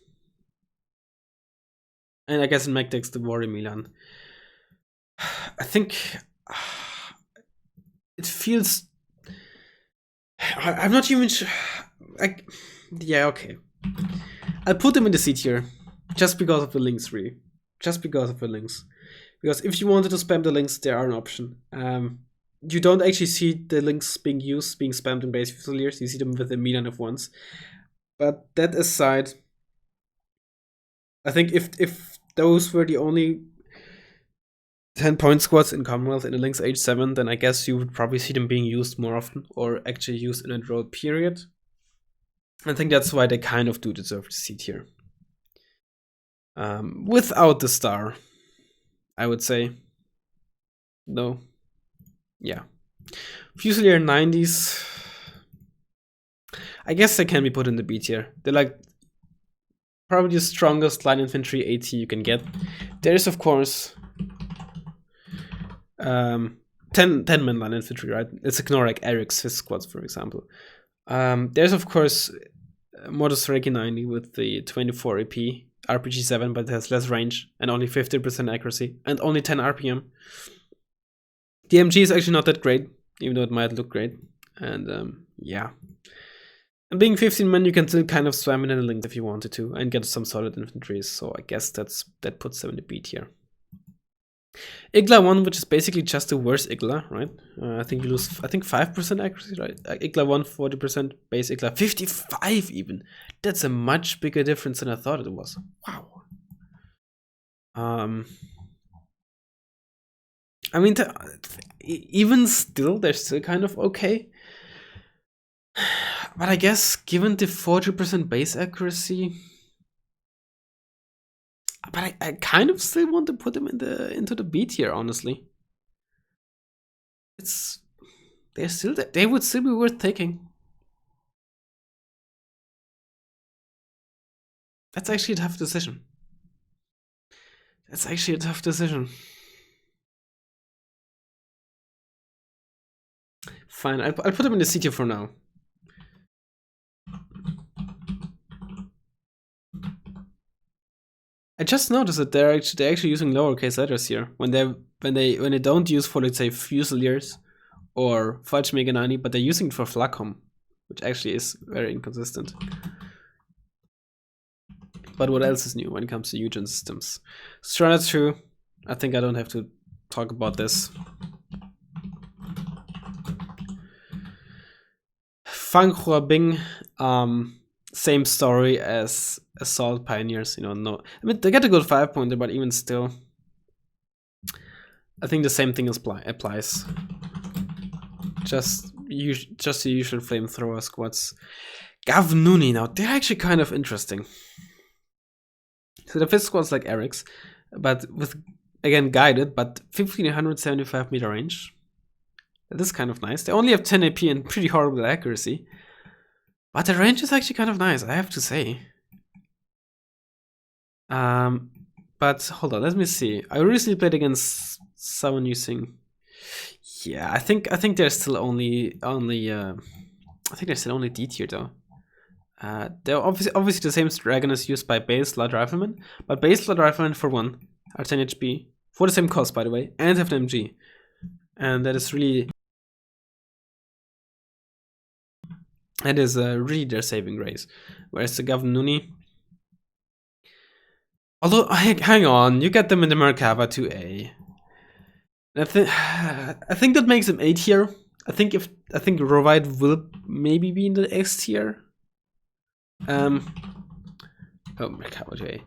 And I guess in mech decks, the Warrior Milan. I think it feels. I'm not even sure. Yeah, okay. I'll put them in the C tier just because of the links, really. Just because of the links. Because if you wanted to spam the links, they are an option. You don't actually see the links being used, being spammed in base Fusiliers. You see them with the Milan F1s. But that aside, I think if those were the only 10-point squads in Commonwealth in the Lynx H7, then I guess you would probably see them being used more often, or actually used in a draw period. I think that's why they kind of do deserve the C tier. Without the star, I would say. No. Yeah. Fusilier 90s. I guess they can be put in the B tier. They're like probably the strongest light infantry AT you can get. There is, of course, 10-man light infantry, right? Let's ignore like ERYX fist squads, for example. There's, of course, Modus Reiki 90 with the 24 AP, RPG 7, but it has less range and only 50% accuracy and only 10 RPM. The MG is actually not that great, even though it might look great. And yeah. And being 15 men, you can still kind of swam in a link if you wanted to and get some solid infantry. So I guess that puts them in the B tier. Igla-1, which is basically just a worse Igla, right? I think you lose 5% accuracy, right? Igla-1 40%, base Igla 55 even. That's a much bigger difference than I thought it was. Wow. I mean, even still, they're still kind of okay. But I guess given the 40% base accuracy, but I kind of still want to put them into the B tier, honestly. They would still be worth taking. That's actually a tough decision. Fine, I'll put them in the C tier for now. I just noticed that they're actually using lowercase letters here when they don't use for, let's say, Fusiliers or Fallschirmjäger 90, but they're using it for Fla-Kom, which actually is very inconsistent. But what else is new when it comes to Eugen systems? Strela-2, I think I don't have to talk about this. Fang Hua Bing, same story as Assault Pioneers, you know, no. I mean, they get a good 5-pointer, but even still, I think the same thing applies. Just the usual flamethrower squads. Gavnuni, now, they're actually kind of interesting. So the 5th squad's like ERYX, but with, again, guided, but 1575 meter range. That is kind of nice. They only have 10 AP and pretty horrible accuracy. But the range is actually kind of nice, I have to say. But hold on, let me see. I recently played against someone using. Yeah, I think they're still only D tier though. They're obviously the same dragon as used by base Blood Riflemen, but base Blood Riflemen for one are 10 HP for the same cost, by the way, and have an MG, and that is really. That is really their saving grace. Whereas the Gavnuni, although hang on, you get them in the Merkava 2A. I think that makes them A tier. I think Rovide will maybe be in the X tier. Oh, Merkava 2A.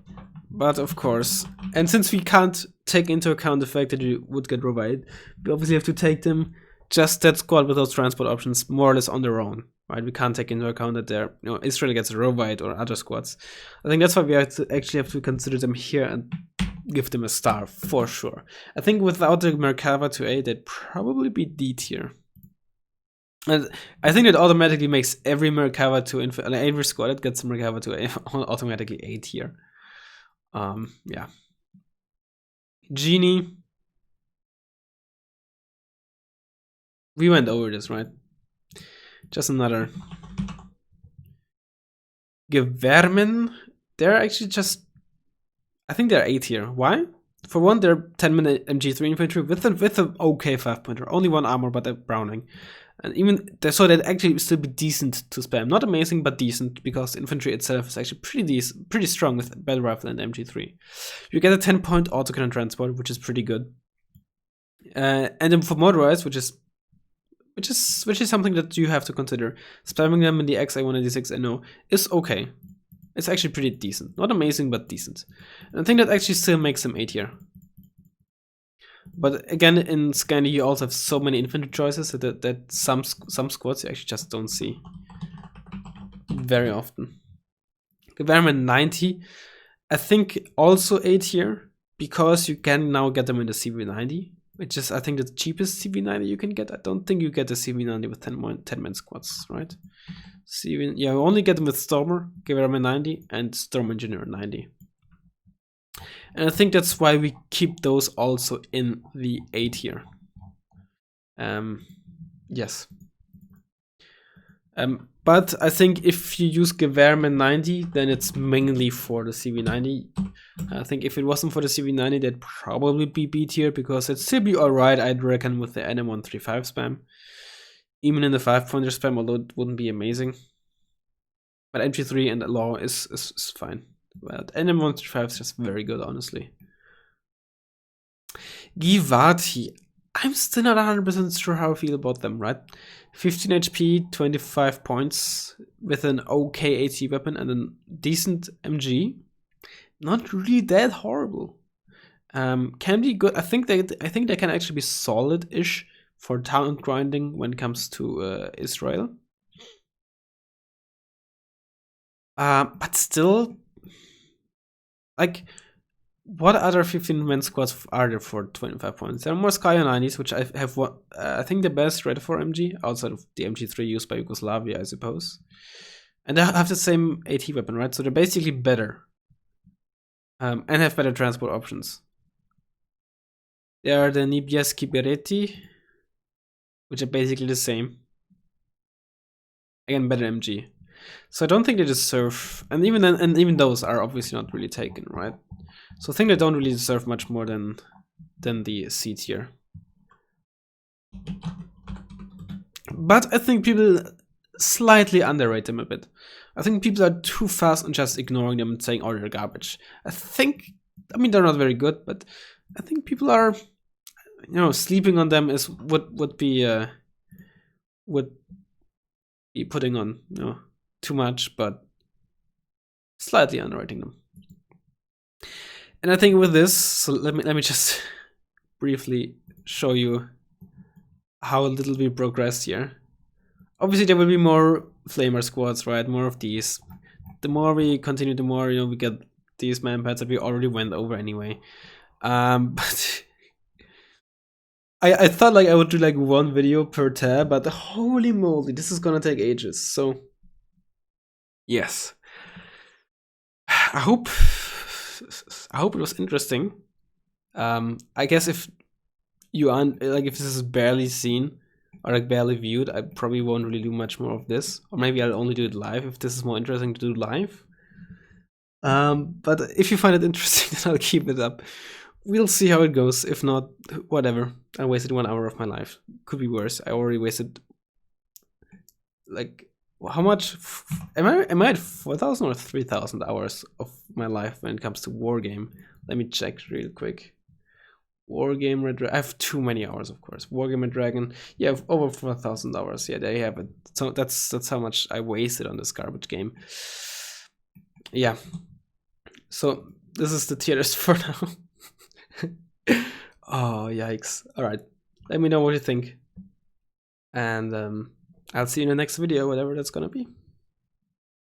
But of course, and since we can't take into account the fact that you would get Rovide, we obviously have to take them just that squad with those transport options more or less on their own. Right, we can't take into account that Israel gets Rovide or other squads. I think that's why we actually have to consider them here and give them a star for sure. I think without the Merkava 2A, they'd probably be D tier. And I think that automatically makes every Merkava 2 every squad that gets Merkava 2A automatically A tier. Yeah. Genie. We went over this, right? Just another. Gevaermenn, they're actually just. I think they're A tier. Why? For one, they're 10-minute MG3 infantry with an okay 5-pointer. Only 1 armor, but a Browning. And even so, they'd actually still be decent to spam. Not amazing, but decent, because infantry itself is actually pretty strong with battle rifle and MG3. You get a 10-point autocannon transport, which is pretty good. And then for motorized, which is something that you have to consider. Spamming them in the XA186 NO is okay. It's actually pretty decent. Not amazing, but decent. And I think that actually still makes them A tier. But again, in Scandi, you also have so many infantry choices that some squads you actually just don't see very often. Gevaermenn 90, I think also A tier, because you can now get them in the CV90. Which is, I think, the cheapest CV90 you can get. I don't think you get a CV90 with 10-man squads, right? You only get them with Stormer, Gevaermenn 90, and Storm Engineer 90. And I think that's why we keep those also in the A tier. Yes. But I think if you use Gevaermenn 90, then it's mainly for the CV90. I think if it wasn't for the CV90, that'd probably be B tier, because it'd still be alright, I'd reckon, with the NM135 spam. Even in the 5-pointer spam, although it wouldn't be amazing. But MG3 and law is fine. But NM135 is just very good, honestly. Givati. I'm still not 100% sure how I feel about them, right? 15 HP, 25 points, with an okay AT weapon and a decent MG. Not really that horrible. Can be good. I think they can actually be solid-ish for talent grinding when it comes to Israel. But still, like, what other 15-man squads are there for 25 points? There are more Sky 90s, which I have I think the best rated for MG, outside of the MG3 used by Yugoslavia, I suppose. And they have the same AT weapon, right? So they're basically better. And have better transport options. There are the Niebieski Bereti, which are basically the same. Again, better MG. So I don't think they deserve, and even those are obviously not really taken, right? So I think they don't really deserve much more than the C tier. But I think people slightly underrate them a bit. I think people are too fast on just ignoring them and saying, oh, they're garbage. I mean, they're not very good, but I think people are, sleeping on them is would be putting on, too much, but slightly underrating them. And I think with this, so let me just briefly show you how little we progressed here. Obviously, there will be more flamer squads, right? More of these. The more we continue, the more we get these man pads that we already went over anyway. But I thought like I would do like one video per tab, but holy moly, this is gonna take ages. So yes, I hope it was interesting. I guess if you aren't like, if this is barely seen or like barely viewed, I probably won't really do much more of this, or maybe I'll only do it live if this is more interesting to do live. But if you find it interesting, then I'll keep it up. We'll see how it goes. If not, whatever. I wasted 1 hour of my life. Could be worse. I already wasted, like, how much? Am I at 4,000 or 3,000 hours of my life when it comes to Wargame? Let me check real quick. Wargame Red Dragon. I have too many hours, of course. Wargame Red Dragon. Yeah, over 4,000 hours. Yeah, there you have it. So that's how much I wasted on this garbage game. Yeah. So this is the tier list for now. Oh, yikes. Alright. Let me know what you think. And I'll see you in the next video, whatever that's gonna be.